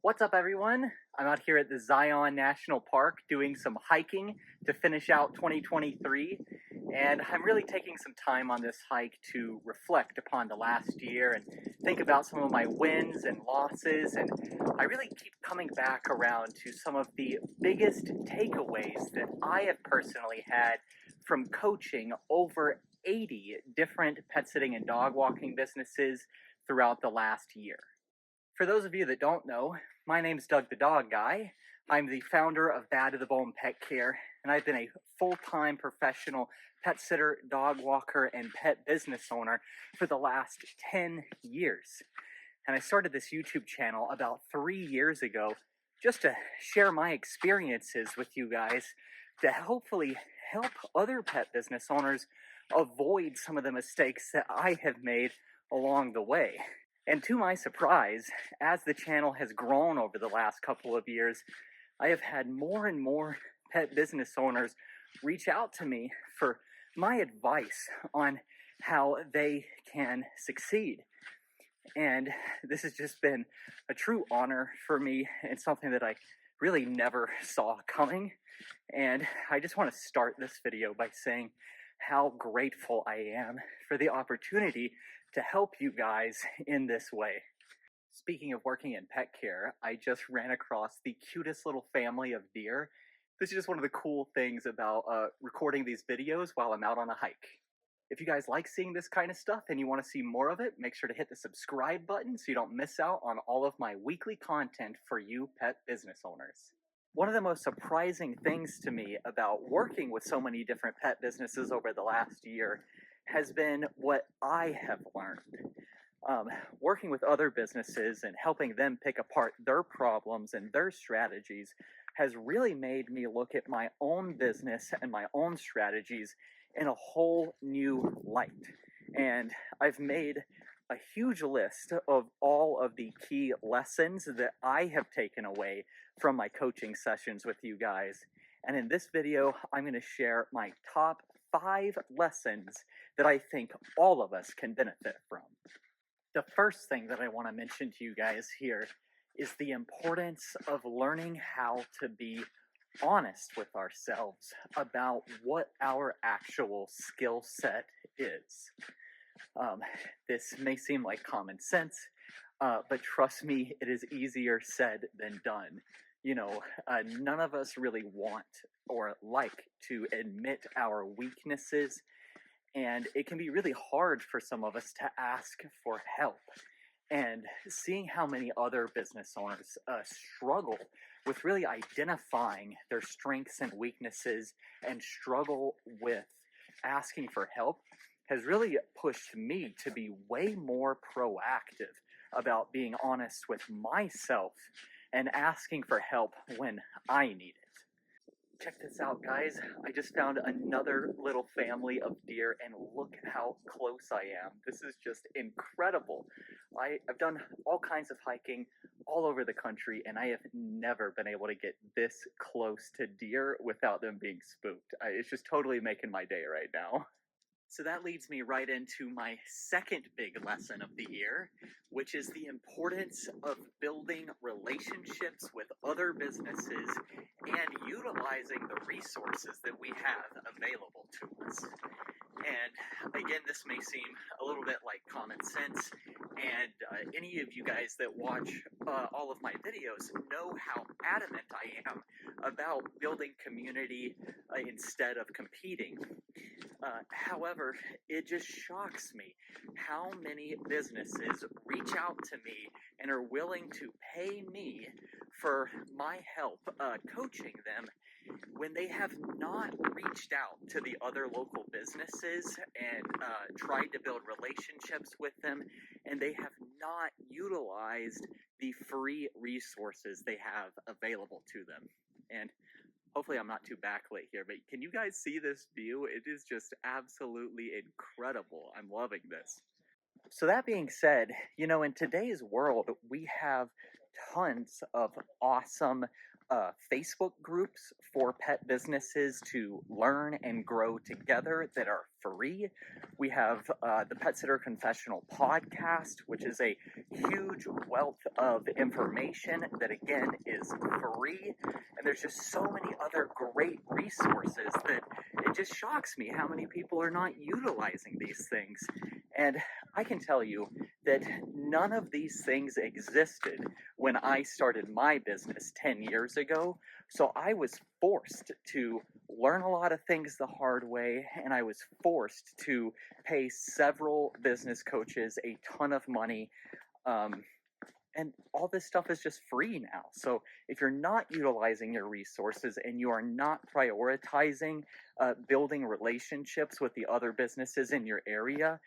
What's up, everyone? I'm out here at the Zion National Park doing some hiking to finish out 2023, and I'm really taking some time on this hike to reflect upon the last year and think about some of my wins and losses, and I really keep coming back around to some of the biggest takeaways that I have personally had from coaching over 80 different pet sitting and dog walking businesses throughout the last year. For those of you that don't know, my name's Doug the Dog Guy. I'm the founder of Bad to the Bone Pet Care, and I've been a full-time professional pet sitter, dog walker, and pet business owner for the last 10 years. And I started this YouTube channel about 3 years ago just to share my experiences with you guys to hopefully help other pet business owners avoid some of the mistakes that I have made along the way. And to my surprise, as the channel has grown over the last couple of years, I have had more and more pet business owners reach out to me for my advice on how they can succeed. And this has just been a true honor for me and something that I really never saw coming. And I just want to start this video by saying how grateful I am for the opportunity to help you guys in this way. Speaking of working in pet care, I just ran across the cutest little family of deer. This is just one of the cool things about recording these videos while I'm out on a hike. If you guys like seeing this kind of stuff and you want to see more of it, make sure to hit the subscribe button so you don't miss out on all of my weekly content for you pet business owners. One of the most surprising things to me about working with so many different pet businesses over the last year has been what I have learned. Working with other businesses and helping them pick apart their problems and their strategies has really made me look at my own business and my own strategies in a whole new light. And I've made a huge list of all of the key lessons that I have taken away from my coaching sessions with you guys. And in this video, I'm going to share my top 5 lessons that I think all of us can benefit from. The first thing that I want to mention to you guys here is the importance of learning how to be honest with ourselves about what our actual skill set is. This may seem like common sense, but trust me, it is easier said than done. You know, none of us really want or like to admit our weaknesses, and it can be really hard for some of us to ask for help. And seeing how many other business owners struggle with really identifying their strengths and weaknesses and struggle with asking for help has really pushed me to be way more proactive about being honest with myself and asking for help when I need it. Check this out, guys. I just found another little family of deer, and look how close I am. This is just incredible. I've done all kinds of hiking all over the country, and I have never been able to get this close to deer without them being spooked. It's just totally making my day right now. So that leads me right into my second big lesson of the year, which is the importance of building relationships with other businesses and utilizing the resources that we have available to us. And again, this may seem a little bit like common sense, and any of you guys that watch all of my videos know how adamant I am about building community instead of competing. However, it just shocks me how many businesses reach out to me and are willing to pay me for my help coaching them when they have not reached out to the other local businesses and tried to build relationships with them, and they have not utilized the free resources they have available to them. And hopefully I'm not too backlit here, but can you guys see this view? It is just absolutely incredible. I'm loving this. So that being said, you know, in today's world, we have tons of awesome Facebook groups for pet businesses to learn and grow together that are free. We have the Pet Sitter Confessional podcast, which is a huge wealth of information that, again, is free. And there's just so many other great resources that it just shocks me how many people are not utilizing these things. And I can tell you that none of these things existed when I started my business 10 years ago. So I was forced to learn a lot of things the hard way, and I was forced to pay several business coaches a ton of money. And all this stuff is just free now. So if you're not utilizing your resources and you are not prioritizing building relationships with the other businesses in your area,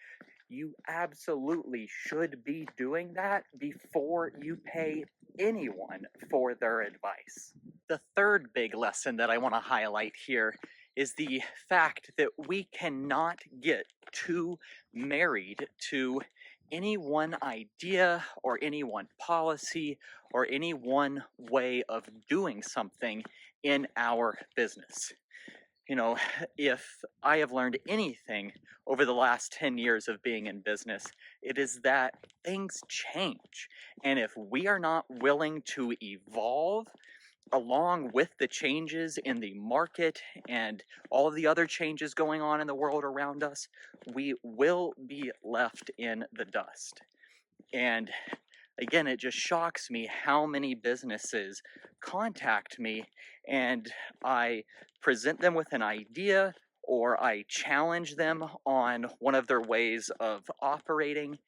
you absolutely should be doing that before you pay anyone for their advice. The third big lesson that I want to highlight here is the fact that we cannot get too married to any one idea or any one policy or any one way of doing something in our business. You know, if I have learned anything over the last 10 years of being in business, it is that things change. And if we are not willing to evolve along with the changes in the market and all of the other changes going on in the world around us, we will be left in the dust. And again, it just shocks me how many businesses contact me and I present them with an idea or I challenge them on one of their ways of operating,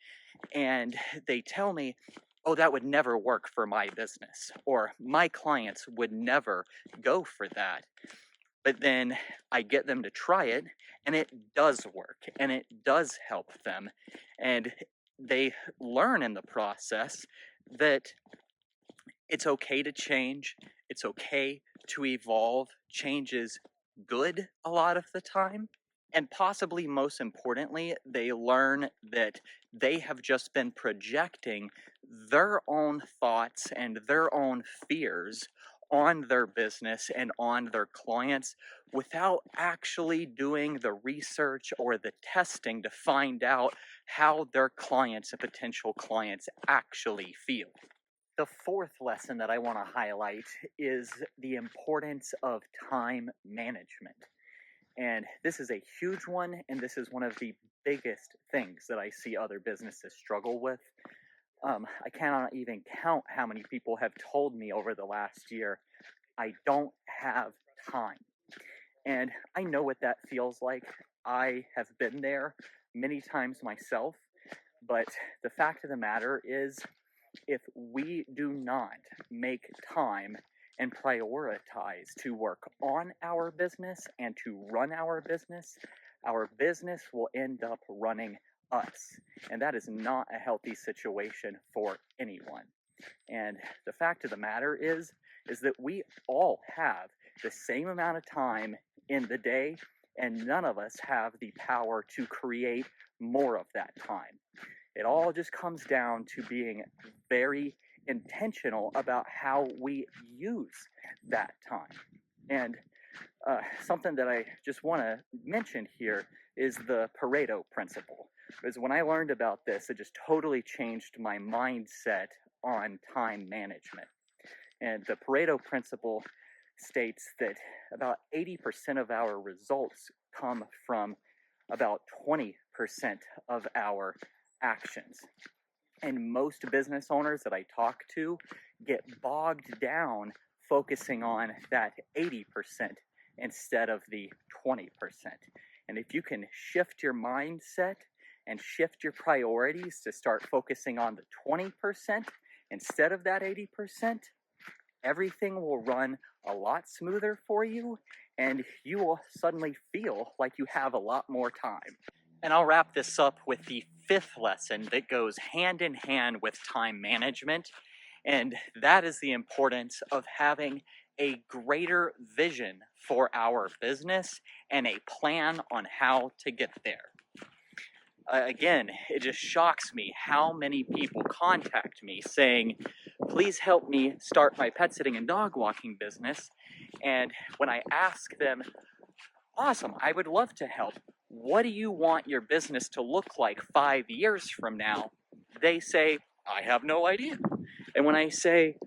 and they tell me, oh, that would never work for my business, or my clients would never go for that. But then I get them to try it, and it does work, and it does help them. And they learn in the process that it's okay to change, it's okay to evolve. Change is good a lot of the time. And possibly most importantly, they learn that they have just been projecting their own thoughts and their own fears on their business and on their clients without actually doing the research or the testing to find out how their clients and potential clients actually feel. The fourth lesson that I want to highlight is the importance of time management. And this is a huge one, and this is one of the biggest things that I see other businesses struggle with. I cannot even count how many people have told me over the last year, I don't have time. And I know what that feels like. I have been there many times myself, but the fact of the matter is, if we do not make time and prioritize to work on our business and to run our business will end up running us. And that is not a healthy situation for anyone. And the fact of the matter is that we all have the same amount of time in the day, and none of us have the power to create more of that time. It all just comes down to being very intentional about how we use that time. And something that I just want to mention here is the Pareto principle. Because when I learned about this, it just totally changed my mindset on time management. And the Pareto principle states that about 80% of our results come from about 20% of our actions. And most business owners that I talk to get bogged down focusing on that 80% instead of the 20%. And if you can shift your mindset and shift your priorities to start focusing on the 20% instead of that 80%, everything will run a lot smoother for you, and you will suddenly feel like you have a lot more time. And I'll wrap this up with the fifth lesson that goes hand in hand with time management, and that is the importance of having a greater vision for our business and a plan on how to get there. Again, it just shocks me how many people contact me saying, please help me start my pet sitting and dog walking business. And when I ask them, awesome, I would love to help. What do you want your business to look like 5 years from now? They say, I have no idea. And when I say,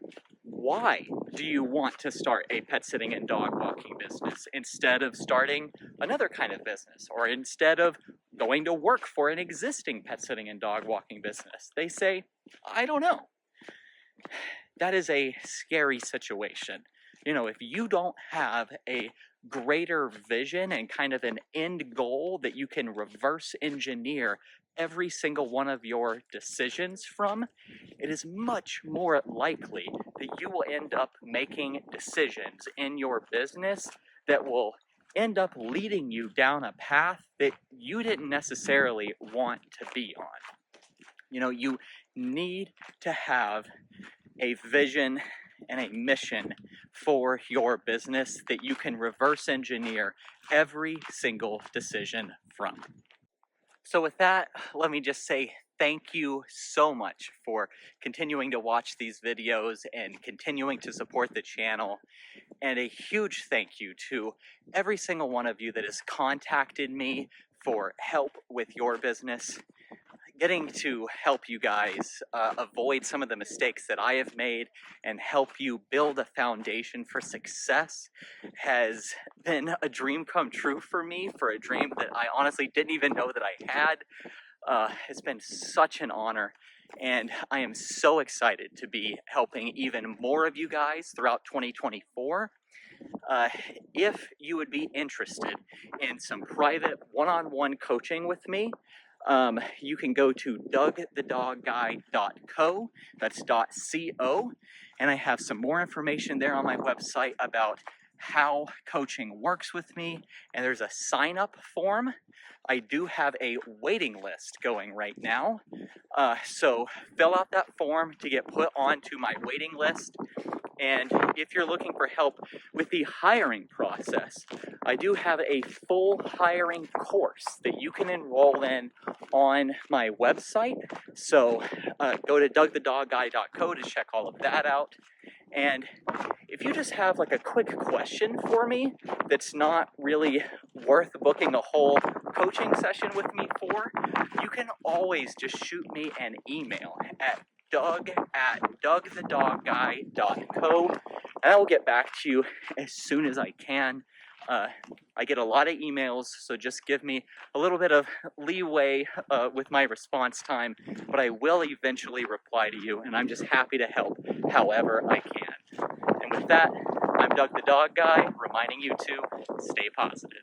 why do you want to start a pet sitting and dog walking business instead of starting another kind of business, or instead of going to work for an existing pet sitting and dog walking business? They say, I don't know. That is a scary situation. You know, if you don't have a greater vision and kind of an end goal that you can reverse engineer every single one of your decisions from, it is much more likely that you will end up making decisions in your business that will end up leading you down a path that you didn't necessarily want to be on. You know, you need to have a vision and a mission for your business that you can reverse engineer every single decision from. So with that, let me just say thank you so much for continuing to watch these videos and continuing to support the channel. And a huge thank you to every single one of you that has contacted me for help with your business. Getting to help you guys avoid some of the mistakes that I have made and help you build a foundation for success has been a dream come true for me, for a dream that I honestly didn't even know that I had. It's been such an honor, and I am so excited to be helping even more of you guys throughout 2024. If you would be interested in some private one-on-one coaching with me, you can go to dougthedogguy.co, that's .co, and I have some more information there on my website about how coaching works with me, and there's a sign-up form. I do have a waiting list going right now, so fill out that form to get put onto my waiting list. And if you're looking for help with the hiring process, I do have a full hiring course that you can enroll in on my website. So go to dougthedogguy.co to check all of that out. And if you just have like a quick question for me that's not really worth booking a whole coaching session with me for, you can always just shoot me an email at doug@dougthedogguy.co, and I will get back to you as soon as I can. I get a lot of emails, so just give me a little bit of leeway with my response time, but I will eventually reply to you, and I'm just happy to help however I can. And with that, I'm Doug the Dog Guy, reminding you to stay positive.